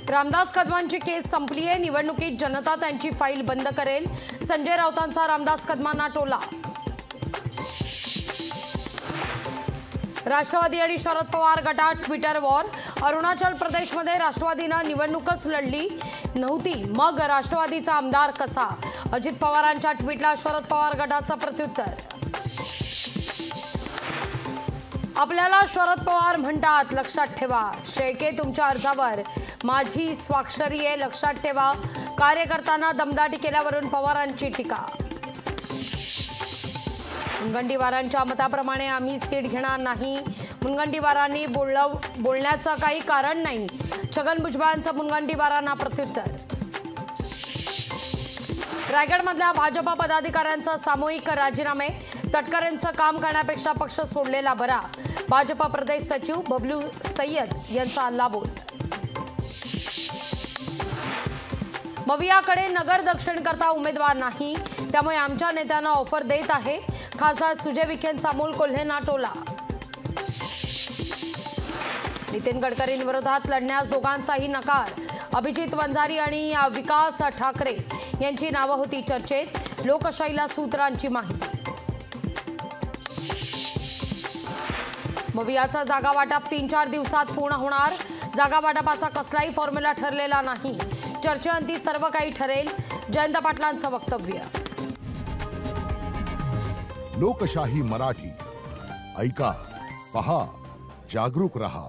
रामदास कदमांची केस संपली आहे। निवडणुकीत जनता त्यांची फाईल बंद करेल। संजय राऊतांचा रामदास कदमांना टोला। राष्ट्रवादी आणि शरद पवार गटात ट्विटर वॉर। अरुणाचल प्रदेशमध्ये राष्ट्रवादीनं निवडणूकच लढली नव्हती, मग राष्ट्रवादीचा आमदार कसा? अजित पवारांच्या ट्विटला शरद पवार गटाचं प्रत्युत्तर। आपल्याला शरद पवार म्हणतात, लक्षात ठेवा। शेळके, तुमच्या अर्जावर माझी स्वाक्षरी आहे, लक्षात ठेवा। कार्यकर्त्यांना दमदाटी केल्यावरून पवारांची टीका। मुनगंटीवारांच्या मताप्रमाणे आम्ही सीट घेणार नाही। मुनगंटीवारांनी बोलण्याचं काही कारण नाही। छगन भुजबळांचं मुनगंटीवारांना प्रत्युत्तर। रायगडमधल्या भाजपा पदाधिकाऱ्यांचा सामूहिक राजीनामे। तटकरेंचं काम करण्यापेक्षा पक्ष सोडलेला बरा। भाजपा प्रदेश सचिव बबलू सय्यद यांचा हल्लाबोल। मवियाकडे नगर दक्षिण करता उमेदवार नाही, त्यामुळे आमच्या नेत्यांना ऑफर देत आहे। खासदार सुजय विखेंचा अमोल कोल्हेंना टोला। नितीन गडकरींविरोधात लढण्यास दोघांचाही नकार। अभिजित वंजारी आणि विकास ठाकरे यांची नावं होती चर्चेत। लोकशाहीला सूत्रांची माहिती। मवियाचा जागा वाटप 3-4 दिवसात पूर्ण होणार। जागा वाटपाचा कसलाही फॉर्म्युला ठरलेला नाही। चर्चेअंती सर्व काही ठरेल। जयंत पाटलांचं वक्तव्य। लोकशाही मराठी ऐका, पहा, जागरूक रहा।